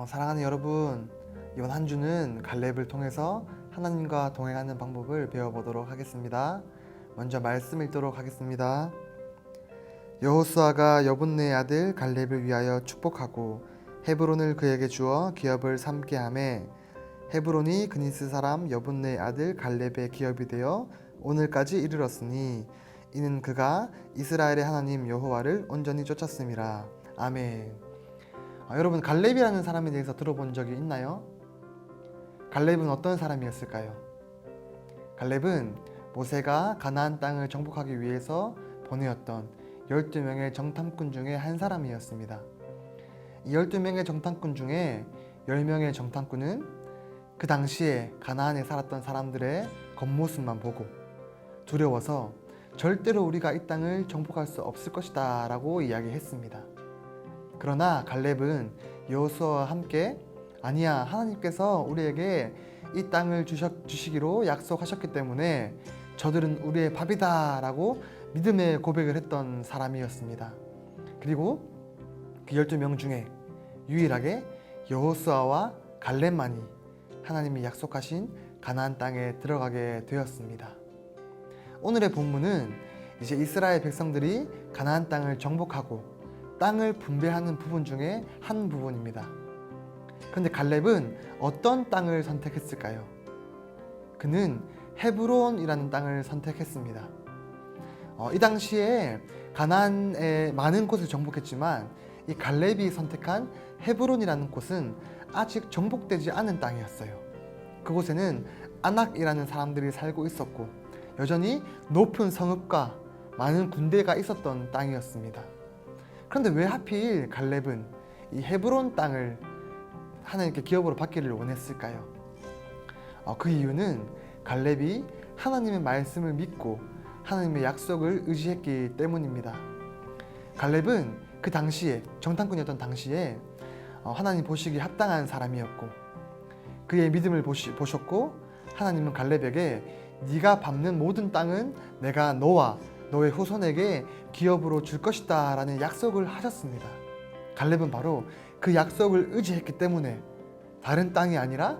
사랑하는 여러분, 이번 한 주는 갈렙을 통해서 하나님과 동행하는 방법을 배워보도록 하겠습니다. 먼저 말씀 읽도록 하겠습니다. 여호수아가 여분네의 아들 갈렙을 위하여 축복하고 헤브론을 그에게 주어 기업을 삼게 하매 헤브론이 그니스 사람 여분네의 아들 갈렙의 기업이 되어 오늘까지 이르렀으니 이는 그가 이스라엘의 하나님 여호와를 온전히 쫓았음이라. 아멘. 여러분, 갈렙이라는 사람에 대해서 들어본 적이 있나요? 갈렙은 어떤 사람이었을까요? 갈렙은 모세가 가나안 땅을 정복하기 위해서 보내었던 12명의 정탐꾼 중에 한 사람이었습니다. 이 12명의 정탐꾼 중에 10명의 정탐꾼은 그 당시에 가나안에 살았던 사람들의 겉모습만 보고 두려워서 절대로 우리가 이 땅을 정복할 수 없을 것이다 라고 이야기했습니다. 그러나 갈렙은 여호수아와 함께 아니야, 하나님께서 우리에게 이 땅을 주시기로 약속하셨기 때문에 저들은 우리의 밥이다 라고 믿음의 고백을 했던 사람이었습니다. 그리고 그 12명 중에 유일하게 여호수아와 갈렙만이 하나님이 약속하신 가나안 땅에 들어가게 되었습니다. 오늘의 본문은 이제 이스라엘 백성들이 가나안 땅을 정복하고 땅을 분배하는 부분 중에 한 부분입니다. 그런데 갈렙은 어떤 땅을 선택했을까요? 그는 헤브론이라는 땅을 선택했습니다. 이 당시에 가나안의 많은 곳을 정복했지만 이 갈렙이 선택한 헤브론이라는 곳은 아직 정복되지 않은 땅이었어요. 그곳에는 아낙이라는 사람들이 살고 있었고 여전히 높은 성읍과 많은 군대가 있었던 땅이었습니다. 그런데 왜 하필 갈렙은 이 헤브론 땅을 하나님께 기업으로 받기를 원했을까요? 그 이유는 갈렙이 하나님의 말씀을 믿고 하나님의 약속을 의지했기 때문입니다. 갈렙은 그 당시에 정탐꾼이었던 당시에 하나님 보시기에 합당한 사람이었고 그의 믿음을 보셨고 하나님은 갈렙에게 네가 밟는 모든 땅은 내가 너와 너의 후손에게 기업으로 줄 것이다 라는 약속을 하셨습니다. 갈렙은 바로 그 약속을 의지했기 때문에 다른 땅이 아니라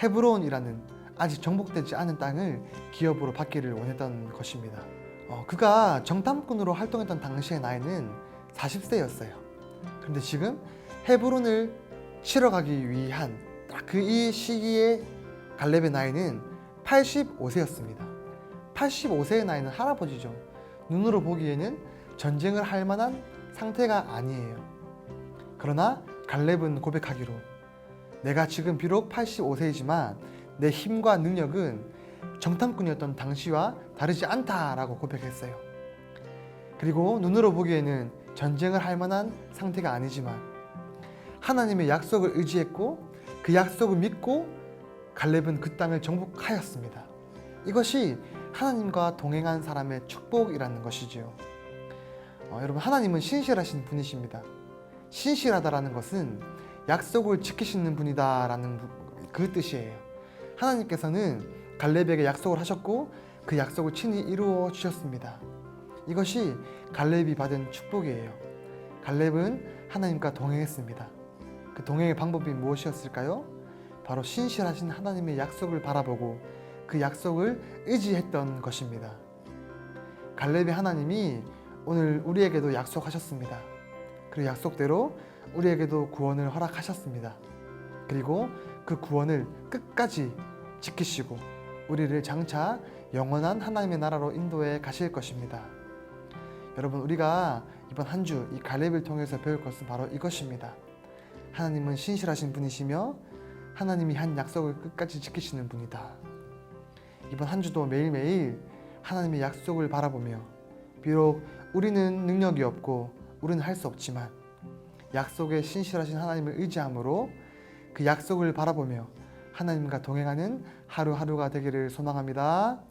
헤브론이라는 아직 정복되지 않은 땅을 기업으로 받기를 원했던 것입니다. 그가 정탐꾼으로 활동했던 당시의 나이는 40세였어요. 그런데 지금 헤브론을 치러 가기 위한 딱 그 이 시기에 갈렙의 나이는 85세였습니다. 85세의 나이는 할아버지죠. 눈으로 보기에는 전쟁을 할 만한 상태가 아니에요. 그러나 갈렙은 고백하기로 내가 지금 비록 85세이지만 내 힘과 능력은 정탐꾼이었던 당시와 다르지 않다라고 고백했어요. 그리고 눈으로 보기에는 전쟁을 할 만한 상태가 아니지만 하나님의 약속을 의지했고 그 약속을 믿고 갈렙은 그 땅을 정복하였습니다. 이것이 하나님과 동행한 사람의 축복이라는 것이지요. 여러분, 하나님은 신실하신 분이십니다. 신실하다라는 것은 약속을 지키시는 분이다라는 그 뜻이에요. 하나님께서는 갈렙에게 약속을 하셨고 그 약속을 친히 이루어 주셨습니다. 이것이 갈렙이 받은 축복이에요. 갈렙은 하나님과 동행했습니다. 그 동행의 방법이 무엇이었을까요? 바로 신실하신 하나님의 약속을 바라보고 그 약속을 의지했던 것입니다. 갈렙의 하나님이 오늘 우리에게도 약속하셨습니다. 그리고 약속대로 우리에게도 구원을 허락하셨습니다. 그리고 그 구원을 끝까지 지키시고 우리를 장차 영원한 하나님의 나라로 인도해 가실 것입니다. 여러분, 우리가 이번 한 주 이 갈렙을 통해서 배울 것은 바로 이것입니다. 하나님은 신실하신 분이시며 하나님이 한 약속을 끝까지 지키시는 분이다. 이번 한 주도 매일매일 하나님의 약속을 바라보며 비록 우리는 능력이 없고 우리는 할 수 없지만 약속에 신실하신 하나님을 의지함으로 그 약속을 바라보며 하나님과 동행하는 하루하루가 되기를 소망합니다.